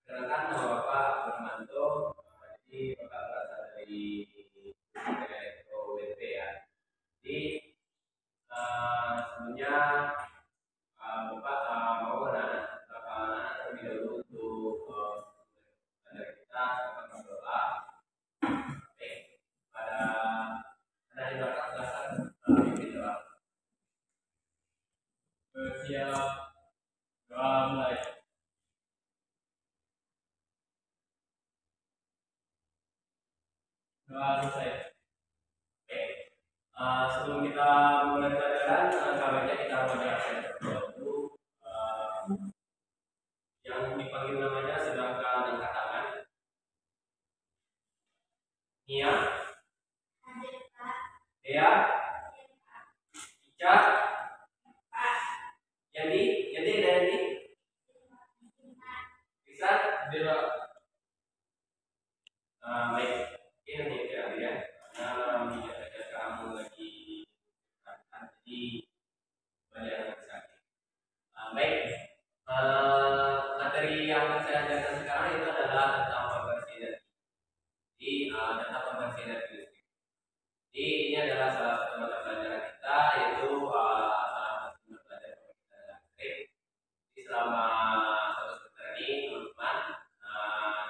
Silakan nama Bapak Bermanto, jadi Bapak berasal dari WP ya. Jadi sebelumnya Bapak mau anak terlebih dahulu untuk dari kita akan berdoa. Oke, pada anak di belakang silakan pimpin doa. Bersiap, doa mulai. Doa selesai. Oke. Sebelum kita mulai pelajaran, kabarnya kita menjelaskan dulu yang dipanggil namanya sedangkan angkat tangan. Nia, Dea, Ica, Yandi, Yandi ada Yandi, bisa, Dewa. Baik, ini nih ya. Karena kamu lagi jadi banyak yang sakit. Baik, materi yang akan saya ajarkan sekarang itu adalah tentang konversi energi. Jadi data konversi energi. Jadi ini adalah salah satu mata pelajaran kita, yaitu salah satu mata pelajaran kita listrik. Jadi selama satu semester ini teman-teman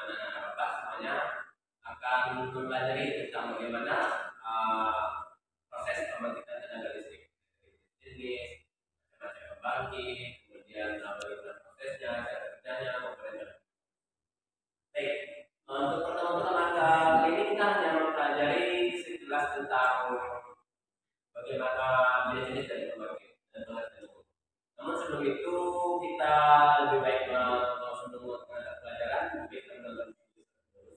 dan anak-anak bapak semuanya akan mempelajari tentang bagaimana proses pembangkitan tenaga listrik, jenis, macam-macam pembangkit, kemudian bagaimana prosesnya, cara kerjanya, komponen. Baik, untuk pertemuan kali ini kita hanya mempelajari sekilas tentang bagaimana jenis-jenis dari pembangkit dan pengertian. Namun sebelum itu kita lebih baik sebelum menghadap pelajaran lebih baik menonton video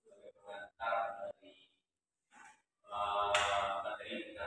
sebagai pengantar dari materi yang kita.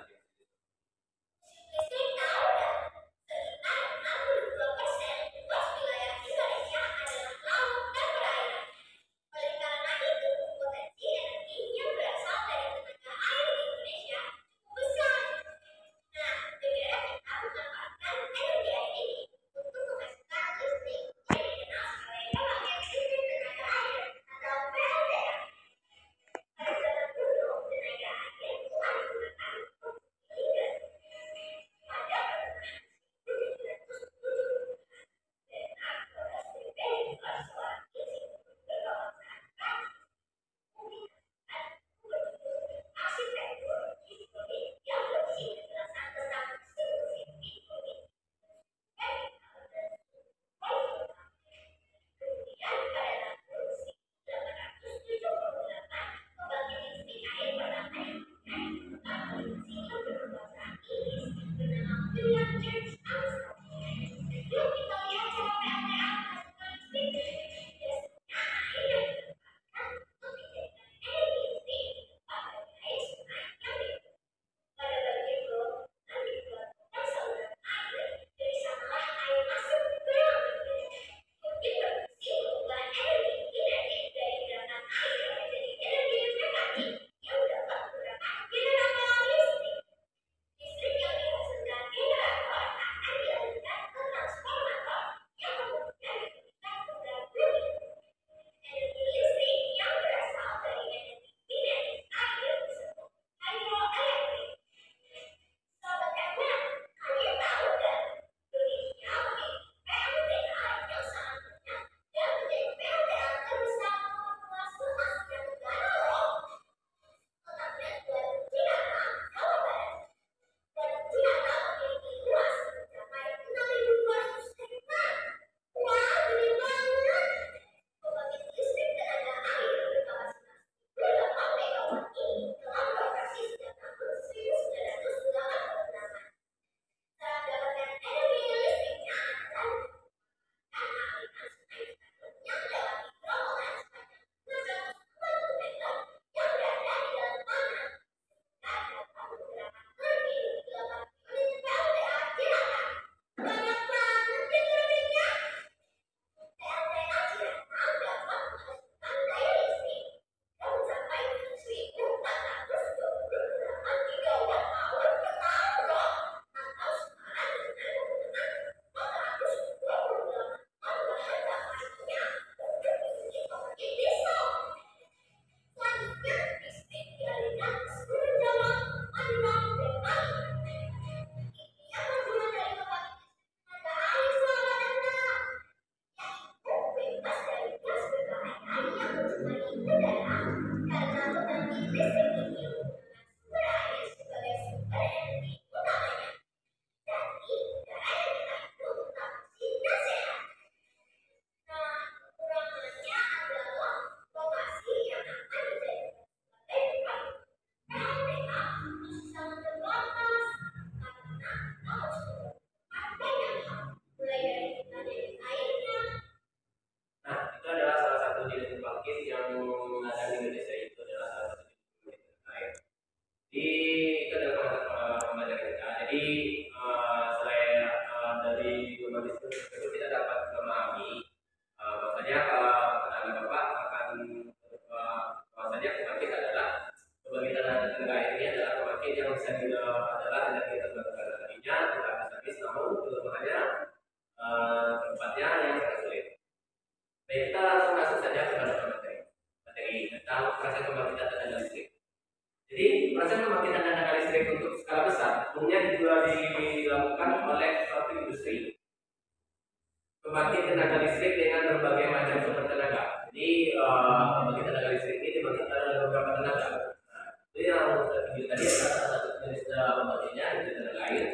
pembangkit tenaga listrik dengan berbagai macam sumber tenaga. Jadi pembangkit tenaga listrik ini dibangkitkan oleh beberapa tenaga. Nah, itu yang video tadi adalah salah satu jenis pembangkitnya, yaitu tenaga air.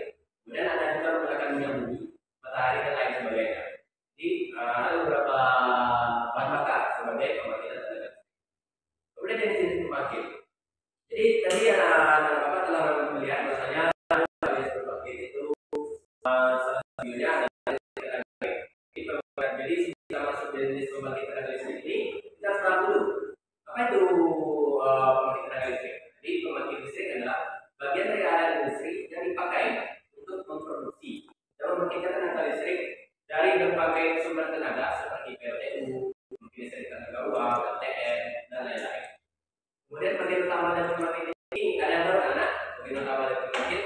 Kemudian ada juga menggunakan minyak bumi, matahari dan lain sebagainya. Jadi ada beberapa bahan bakar sebagai pembangkit tenaga listrik. Kemudian jenis pembangkit. Jadi tadi anak-anak telah melihat bahwasanya jenis pembangkit itu salah satunya adalah jadi kita masuk jenis pembangkit tenaga listrik ini kita harus tahu dulu apa itu pembangkit tenaga listrik. Jadi pembangkit listrik adalah bagian dari aliran listrik yang dipakai untuk memproduksi dan membangkitkan tenaga listrik dari berbagai sumber tenaga seperti PLTU, listrik tenaga uap, LTN dan lain-lain. Kemudian bagian utama dari pembangkit ini ada yang tahu anak? Bagian utama dari pembangkit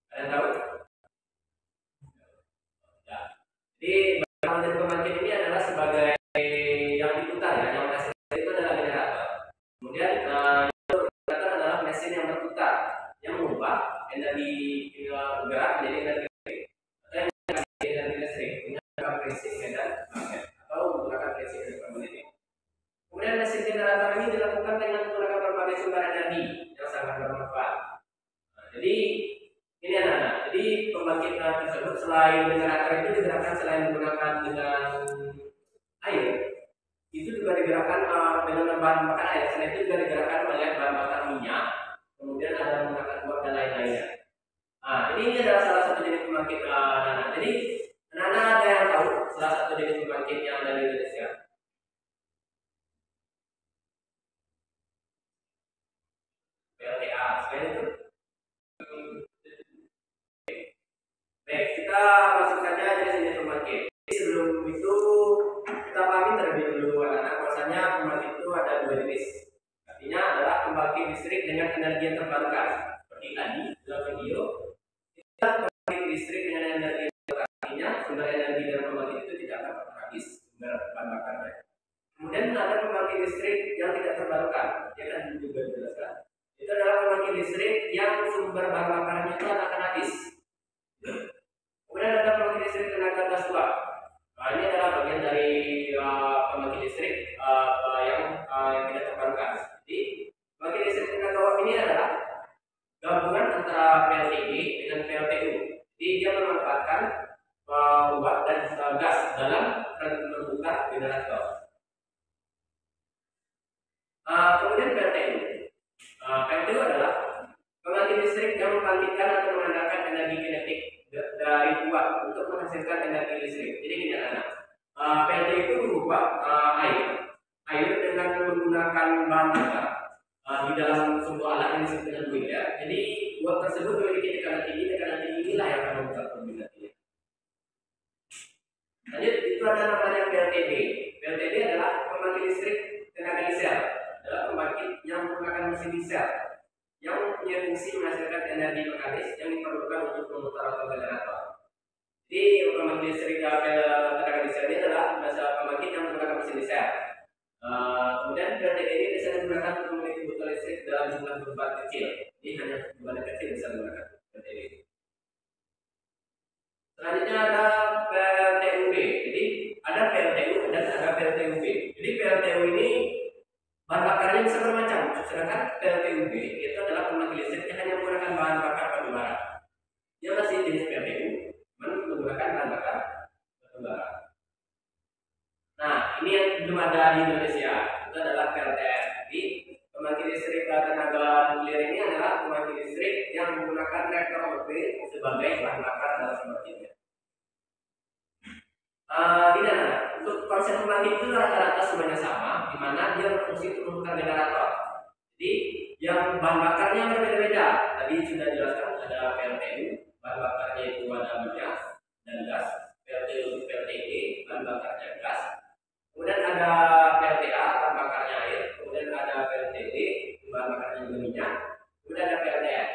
ada yang tahu? Jadi bagian dari pembangkit ini adalah sebagai yang diputar ya, yang menghasilkan itu adalah generator. Kemudian generator adalah mesin yang berputar yang mengubah energi gerak menjadi energi listrik atau yang menjadi energi listrik dengan prinsip medan magnet atau menggunakan prinsip elektromagnetik. Kemudian mesin generator ini dilakukan dengan menggunakan berbagai sumber energi yang sangat bermanfaat. Nah, jadi ini anak-anak. Jadi pembangkit tersebut selain generator itu digerakkan selain menggunakan dengan air, itu juga digerakkan dengan bahan bakar air. Selain itu juga digerakkan oleh bahan bakar minyak. Kemudian ada menggunakan uap dan lain-lainnya. Nah, ini adalah salah satu jenis pembangkit anak-anak. Jadi anak-anak ada yang tahu salah satu jenis pembangkit yang ada di Indonesia? PLTA. Selain itu? Baik, kita masuk saja jenis pembangkit. Sebelum itu kita pahami terlebih dulu anak-anak bahwasanya pembangkit itu ada dua jenis. Artinya adalah pembangkit listrik dengan energi yang terbarukan. Seperti tadi dalam video, kita pembangkit listrik dengan energi yang terbarukan. Artinya sumber energi dalam pembangkit itu tidak akan pernah habis sumber bahan bakarnya. Kemudian ada pembangkit listrik yang tidak terbarukan. Ya kan juga dijelaskan. Itu adalah pembangkit listrik yang sumber bahan bakarnya itu akan habis. Kemudian ada pembangkit listrik tenaga gas uap. Nah, ini adalah bagian dari pembangkit listrik yang tidak terbarukan. Jadi pembangkit listrik tenaga uap ini adalah gabungan antara PLTG dengan PLTU. Jadi dia memanfaatkan uap dan gas dalam memutar generator. Kemudian PLTU. PLTU adalah pembangkit listrik yang membangkitkan atau mengandalkan energi kinetik dari uap untuk menghasilkan energi listrik. Jadi gini anak, PLTU itu mengubah air dengan menggunakan bahan bakar di dalam sebuah alat yang disebut dengan boiler. Jadi uap tersebut memiliki tekanan tinggi inilah yang akan membuat kombinasinya. Lanjut, itu ada namanya PLTB. PLTB adalah pembangkit listrik tenaga diesel, adalah pembangkit yang menggunakan mesin diesel yang punya fungsi menghasilkan energi mekanis yang diperlukan untuk memutar otot generator. Jadi pembangkit listrik tenaga diesel ini adalah pembangkit yang menggunakan mesin diesel. Kemudian PLTB ini bisa digunakan untuk memiliki botol listrik dalam jumlah beban kecil. Jadi hanya beban kecil bisa menggunakan PLTB. Selanjutnya ada PLTUB. Jadi ada PLTU dan ada PLTUB. Jadi PLTU ini bahan bakarnya bisa bermacam. Sedangkan PLTUB itu adalah pembangkit listrik yang hanya menggunakan bahan bakar batu bara. Dia masih jenis PLTU, menggunakan bahan bakar batu bara. Nah, ini yang belum ada di Indonesia. Itu adalah PLTR. Jadi pembangkit listrik tenaga nuklir ini adalah pembangkit listrik yang menggunakan reaktor nuklir sebagai bahan bakar dalam pembangkitnya. Tidak, untuk konsep pembangkit itu rata-rata semuanya sama, di mana dia berfungsi untuk memutar generator. Jadi yang bahan bakarnya berbeda-beda. Tadi sudah dijelaskan ada PLTU, bahan bakarnya itu ada minyak dan gas. PLTU, PLTG, bahan bakarnya gas. Kemudian ada PLTA, bahan bakarnya air. Kemudian ada PLTD, bahan bakarnya juga minyak. Kemudian ada PLTN,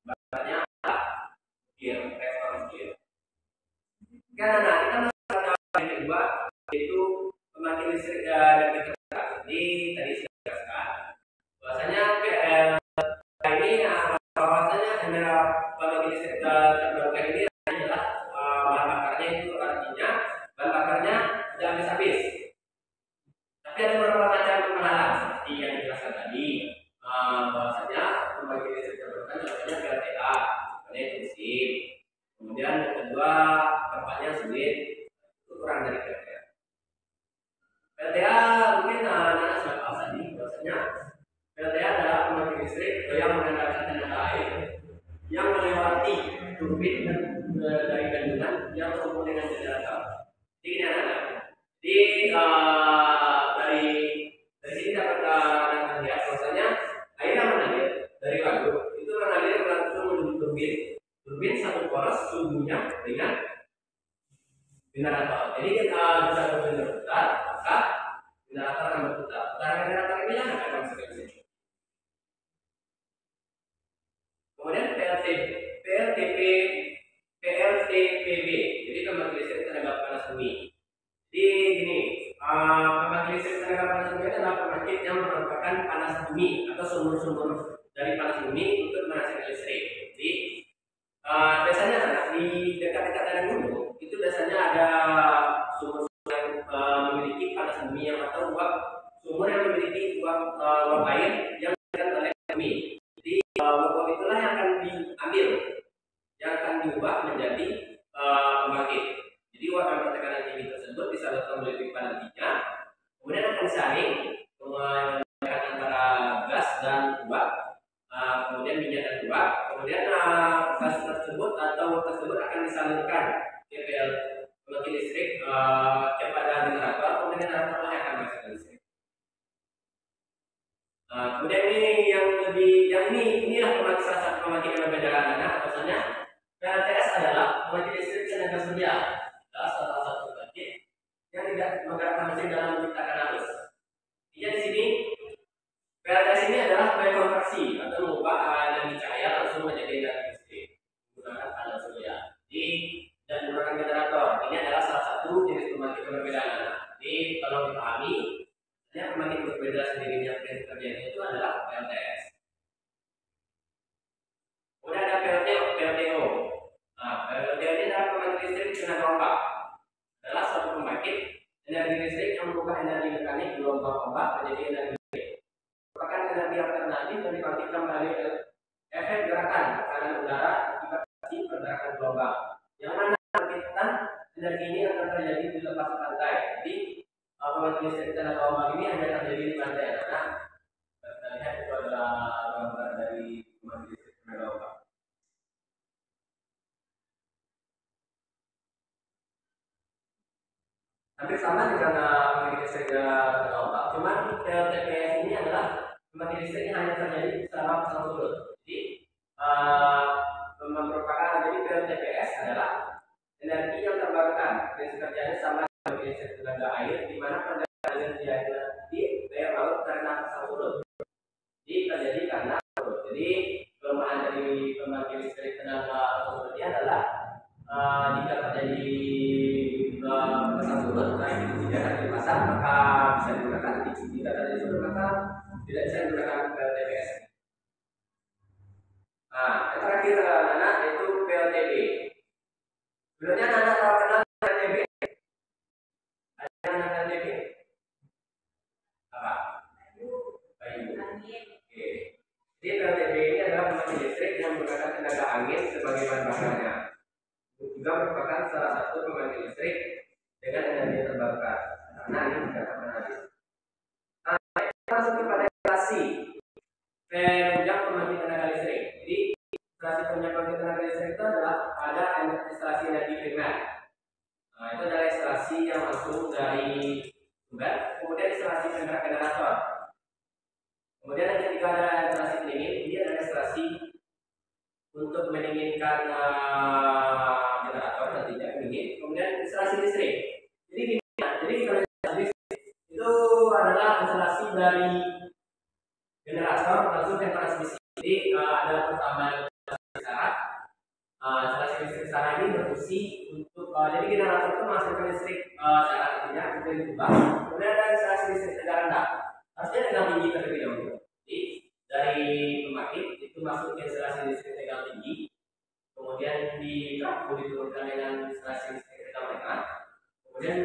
bahan bakarnya reaktor nuklir. Karena kita yang kedua yaitu pembangkit listrik dari terbarukan. Ini tadi sudah dijelaskan bahwasanya ini bahwasanya pembangkit listrik terbarukan ini adalah bahan bakarnya kedua tempatnya sulit, itu kurang dari PLTA. PLTA mungkin anak sudah tahu tadi bahwasanya PLTA adalah pembangkit listrik yang mengandalkan tenaga air yang melewati turbin dan dari bendungan yang terhubung dengan generator. Jadi ini anak-anak. Jadi dari sini dapat melihat bahwasanya air yang mengalir dari waduk itu mengalir langsung menuju turbin. Turbin satu poros suhunya dengan generator. Jadi kita bisa berputar, maka generator akan berputar. Putaran generator ini yang akan masuk ke sini. Kemudian PLTPB, jadi pembangkit listrik tenaga panas bumi. Jadi gini, pembangkit listrik tenaga panas bumi adalah pembangkit yang merupakan panas bumi atau sumber-sumber dari panas bumi untuk menghasilkan listrik. Jadi biasanya di dekat-dekat lereng gunung itu biasanya ada sumur yang memiliki panas bumi atau sumur yang memiliki uap air yang diberikan oleh bumi. Jadi uap itulah yang akan diambil, yang akan diubah menjadi pembangkit. Jadi uap yang bertekanan tinggi tersebut disalurkan melalui pipa nantinya, kemudian akan disaring antara gas dan uap, kemudian minyak dan uap, kemudian gas tersebut atau tersebut akan disalurkan ke pembangkit listrik kepada generator, kemudian generator yang akan menghasilkan listrik. Kemudian inilah salah satu pembangkit yang membedakan anak, bahwasanya PLTS adalah pembangkit listrik tenaga surya, adalah salah satu pembangkit yang tidak menggerakkan mesin dalam menciptakan arus. Jadi di sini PLTS ini adalah rekonversi atau mengubah energi cahaya langsung menjadi energi listrik menggunakan panel surya. Jadi dan menggunakan generator. Ini adalah salah satu jenis pembangkit yang berbeda. Jadi kalau dipahami, pembangkit berbeda sendiri yang kerjanya itu adalah PLTS. Kemudian ada PLTO. PLTO ini adalah pembangkit listrik tenaga ombak. Adalah suatu pembangkit energi listrik yang mengubah energi mekanik gelombang ombak menjadi energi listrik. Merupakan energi alternatif yang dibangkitkan melalui efek gerakan tekanan udara akibat pergerakan gelombang. Yang mana pembangkitan energi ini akan terjadi di lepas pantai. Jadi pembangkit listrik tenaga ombak ini hanya terjadi di pantai. Karena kita lihat itu adalah gambar dari pembangkit listrik tenaga ombak. Hampir sama dengan pembangkit listrik tenaga ombak, cuman PLTPS ini adalah pembangkit listriknya hanya terjadi selama pasang surut. Jadi jadi PLTPS adalah energi yang terbarukan, prinsip kerjanya sama dengan listrik tenaga air, di mana pergerakan energi di air laut karena pasang surut. Jadi terjadi karena surut. Jadi kelemahan dari pembangkit listrik tenaga surut ini adalah jika terjadi pasang surut, jika terjadi pasang maka bisa digunakan. Jika terjadi surut maka tidak bisa digunakan PLTPS. Yang terakhir anak yaitu PLTB. Sebenarnya anak tahu kenal PLTB? Ada yang PLTB? Apa? Kayu. Oke. Jadi PLTB ini adalah pembangkit listrik yang menggunakan tenaga angin sebagai bahan bakarnya. Juga merupakan salah satu pembangkit listrik dengan energi terbarukan. Karena ini dikatakan habis. Masuk kepada instalasi penunjang pembangkit tenaga listrik. Jadi instalasi penunjang pembangkit tenaga listrik itu adalah ada instalasi energi primer. Itu adalah instalasi yang langsung dari sumber. Kemudian instalasi penggerak generator. Kemudian yang ketiga ada instalasi pendingin. Ini adalah instalasi untuk mendinginkan generator nantinya pendingin. Kemudian instalasi listrik. Jadi kalau instalasi listrik itu adalah instalasi dari generator langsung ke transmisi. Jadi ada pertama syarat. Instalasi listrik secara ini berfungsi untuk jadi generator itu menghasilkan listrik secara artinya itu diubah. Kemudian ada instalasi listrik tegangan rendah. Harusnya tegangan tinggi terlebih dahulu. Jadi dari pembangkit itu masuk ke instalasi listrik tegangan tinggi, kemudian diturunkan dengan instalasi listrik tegangan rendah, kemudian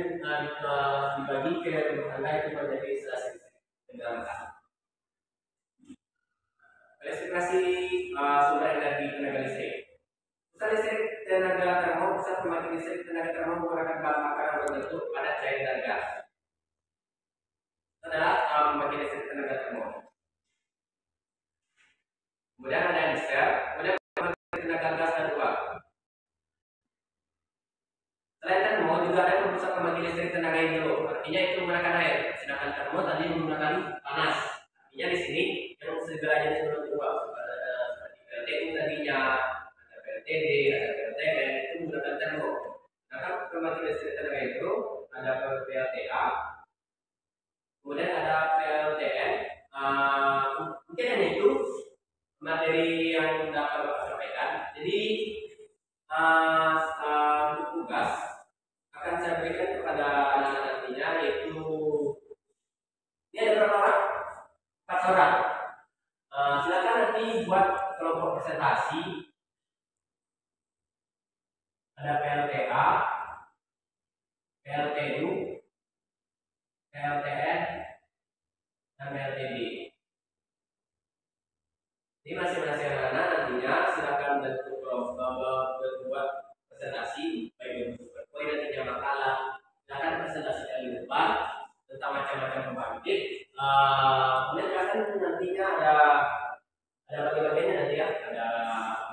dibagi ke rumah tangga itu menjadi instalasi listrik tegangan rendah. Klasifikasi sumber energi tenaga listrik. Pusat listrik tenaga termo, pusat pembangkit listrik tenaga termo menggunakan bahan bakar berbentuk padat cair dan gas. Itu adalah pembangkit listrik tenaga termo. Kemudian ada diesel, kemudian pembangkit tenaga gas dan uap. Selain termo juga ada pusat pembangkit listrik tenaga hidro, artinya itu menggunakan air. Sedangkan termo tadi menggunakan panas. Artinya di sini yang segalanya disebut uap. Seperti PLTU tadinya, ada PLTD, ada PLTN, itu menggunakan termo. Sedangkan pembangkit listrik tenaga hidro ada PLTA, kemudian ada PLTN. Mungkin hanya itu materi yang dapat Bapak sampaikan. Jadi untuk tugas akan saya berikan kepada anak-anak nantinya, yaitu ini ada berapa orang? 4 orang. Silakan nanti buat kelompok presentasi. Ada PLTA, PLTU, PLTN, dan PLTB. Ini masing-masing anak-anak nantinya silakan buat presentasi, baik bentuk PowerPoint nantinya makalah. Silakan presentasikan di depan tentang macam-macam pembangkit. Kemudian akan nantinya ada bagian-bagiannya nanti ya, ada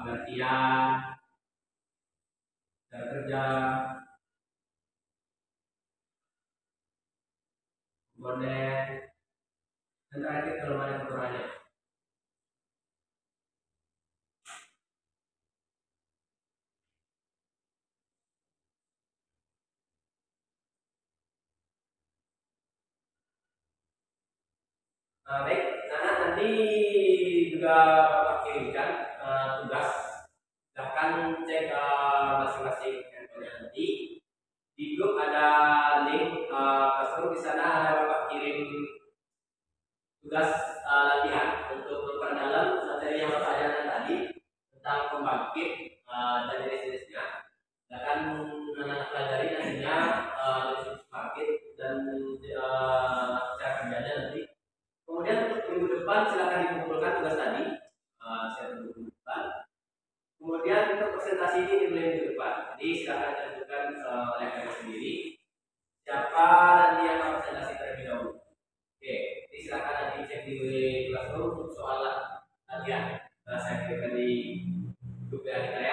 pengertian, cara kerja, komponen, dan terakhir kelemahan dan kekurangannya. Baik, nah nanti juga Bapak kirimkan tugas. Silahkan cek masing-masing handphone nanti. Di grup ada link Classroom, di sana ada Bapak kirim tugas latihan untuk memperdalam materi yang Bapak ajarkan tadi tentang pembangkit dan jenis-jenisnya. Silahkan anak-anak pelajari nantinya jenis pembangkit dan cara kerjanya nanti. Kemudian untuk minggu depan silakan dikumpulkan tugas tadi, saya tunggu minggu depan. Kemudian untuk presentasi ini dimulai minggu depan. Jadi silakan tentukan oleh kalian sendiri siapa nanti yang akan presentasi terlebih dahulu. Oke, jadi silakan nanti cek di Classroom untuk soal latihan. Saya kirimkan di grup WA kita ya.